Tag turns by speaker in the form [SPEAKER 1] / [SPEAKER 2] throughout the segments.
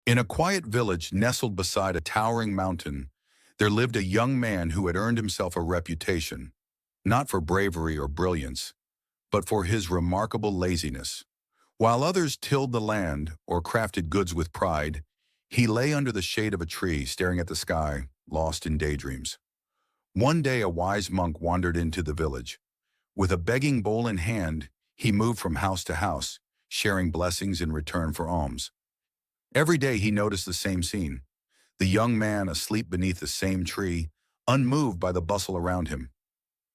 [SPEAKER 1] In a quiet village nestled beside a towering mountain, there lived a young man who had earned himself a reputation, not for bravery or brilliance, but for his remarkable laziness. While others tilled the land or crafted goods with pride, he lay under the shade of a tree staring at the sky, lost in daydreams. One day a wise monk wandered into the village. With a begging bowl in hand, he moved from house to house, sharing blessings in return for alms. Every day he noticed the same scene, the young man asleep beneath the same tree, unmoved by the bustle around him.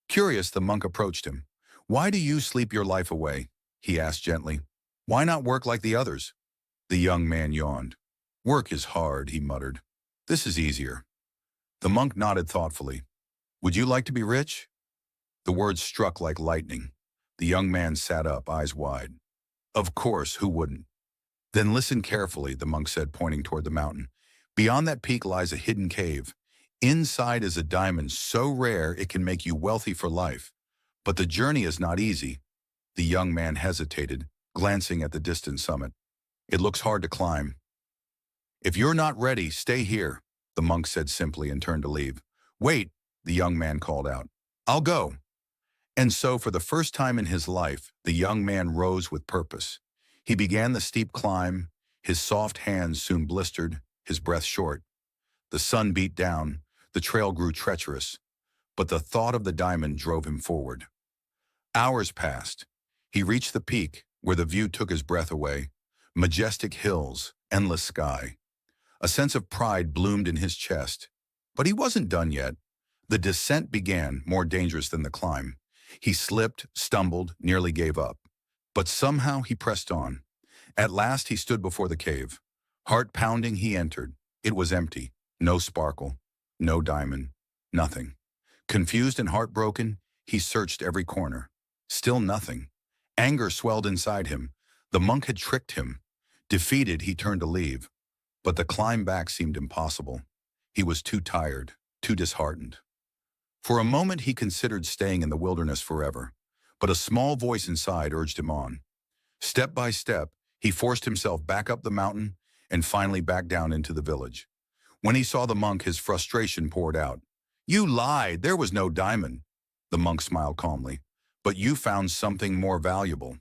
[SPEAKER 1] Curious, the monk approached him. "Why do you sleep your life away?" he asked gently. "Why not work like the others?" The young man yawned. "Work is hard," he muttered. "This is easier." The monk nodded thoughtfully. "Would you like to be rich?" The words struck like lightning. The young man sat up, eyes wide. "Of course, who wouldn't?" "Then listen carefully," the monk said, pointing toward the mountain. "Beyond that peak lies a hidden cave. Inside is a diamond so rare it can make you wealthy for life. But the journey is not easy." The young man hesitated, glancing at the distant summit. "It looks hard to climb." "If you're not ready, stay here," the monk said simply and turned to leave. "Wait," the young man called out. "I'll go." And so, for the first time in his life, the young man rose with purpose. He began the steep climb. His soft hands soon blistered, his breath short. The sun beat down. The trail grew treacherous. But the thought of the diamond drove him forward. Hours passed. He reached the peak, where the view took his breath away. Majestic hills, endless sky. A sense of pride bloomed in his chest. But he wasn't done yet. The descent began, more dangerous than the climb. He slipped, stumbled, nearly gave up. But somehow he pressed on. At last he stood before the cave. Heart pounding, he entered. It was empty. No sparkle. No diamond. Nothing. Confused and heartbroken, he searched every corner. Still nothing. Anger swelled inside him. The monk had tricked him. Defeated, he turned to leave. But the climb back seemed impossible. He was too tired, too disheartened. For a moment he considered staying in the wilderness forever, but a small voice inside urged him on. Step by step, he forced himself back up the mountain and finally back down into the village. When he saw the monk, his frustration poured out. "You lied, there was no diamond." The monk smiled calmly. "But you found something more valuable."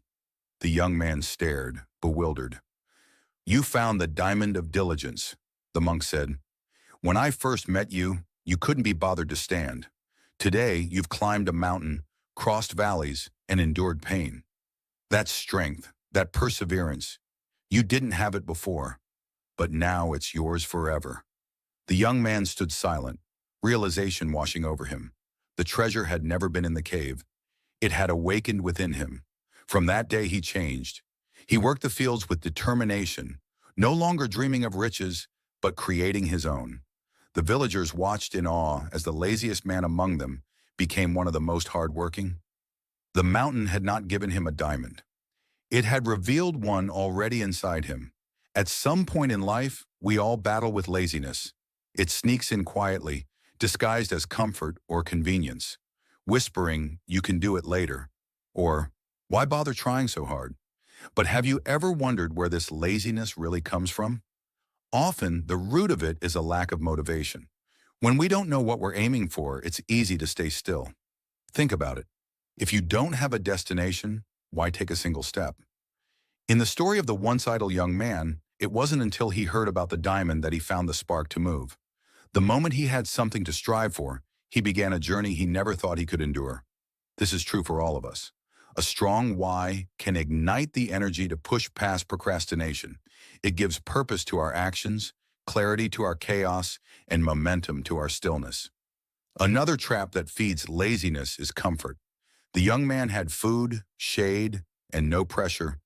[SPEAKER 1] The young man stared, bewildered. "You found the diamond of diligence," the monk said. "When I first met you, you couldn't be bothered to stand. Today, you've climbed a mountain, crossed valleys, and endured pain. That's strength, that perseverance. You didn't have it before, but now it's yours forever." The young man stood silent, realization washing over him. The treasure had never been in the cave. It had awakened within him. From that day he changed. He worked the fields with determination, no longer dreaming of riches, but creating his own. The villagers watched in awe as the laziest man among them became one of the most hardworking. The mountain had not given him a diamond. It had revealed one already inside him. At some point in life, we all battle with laziness. It sneaks in quietly, disguised as comfort or convenience, whispering, "You can do it later," or "Why bother trying so hard?" But have you ever wondered where this laziness really comes from? Often, the root of it is a lack of motivation. When we don't know what we're aiming for, it's easy to stay still. Think about it. If you don't have a destination, why take a single step? In the story of the once idle young man, it wasn't until he heard about the diamond that he found the spark to move. The moment he had something to strive for, he began a journey he never thought he could endure. This is true for all of us. A strong why can ignite the energy to push past procrastination. It gives purpose to our actions, clarity to our chaos, and momentum to our stillness. Another trap that feeds laziness is comfort. The young man had food, shade, and no pressure.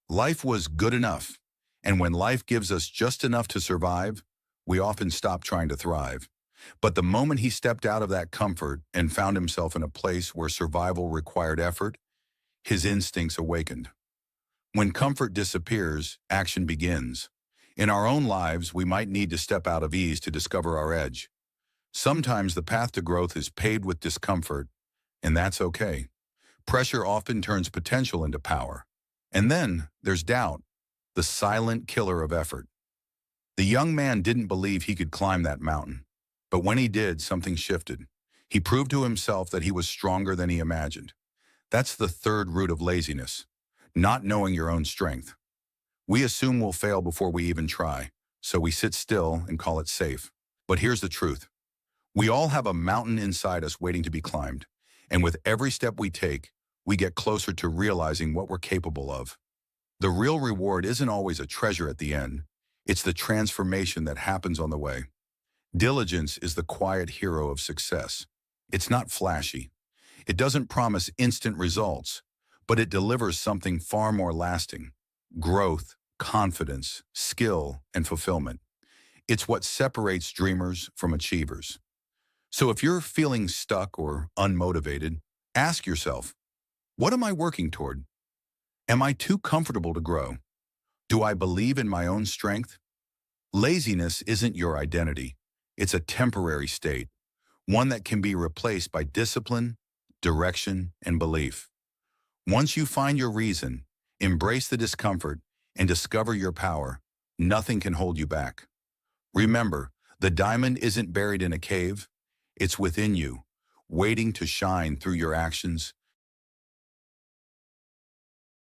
[SPEAKER 1] Life was good enough, and when life gives us just enough to survive, we often stop trying to thrive. But the moment he stepped out of that comfort and found himself in a place where survival required effort, his instincts awakened. When comfort disappears, action begins. In our own lives, we might need to step out of ease to discover our edge. Sometimes the path to growth is paved with discomfort, and that's okay. Pressure often turns potential into power. And then there's doubt, the silent killer of effort. The young man didn't believe he could climb that mountain. But when he did, something shifted. He proved to himself that he was stronger than he imagined. That's the third root of laziness, not knowing your own strength. We assume we'll fail before we even try, so we sit still and call it safe. But here's the truth. We all have a mountain inside us waiting to be climbed, and with every step we take, we get closer to realizing what we're capable of. The real reward isn't always a treasure at the end. It's the transformation that happens on the way. Diligence is the quiet hero of success. It's not flashy. It doesn't promise instant results, but it delivers something far more lasting: growth, confidence, skill, and fulfillment. It's what separates dreamers from achievers. So if you're feeling stuck or unmotivated, ask yourself, what am I working toward? Am I too comfortable to grow? Do I believe in my own strength? Laziness isn't your identity. It's a temporary state, one that can be replaced by discipline, direction, and belief. Once you find your reason, embrace the discomfort, and discover your power, nothing can hold you back. Remember, the diamond isn't buried in a cave. It's within you, waiting to shine through your actions,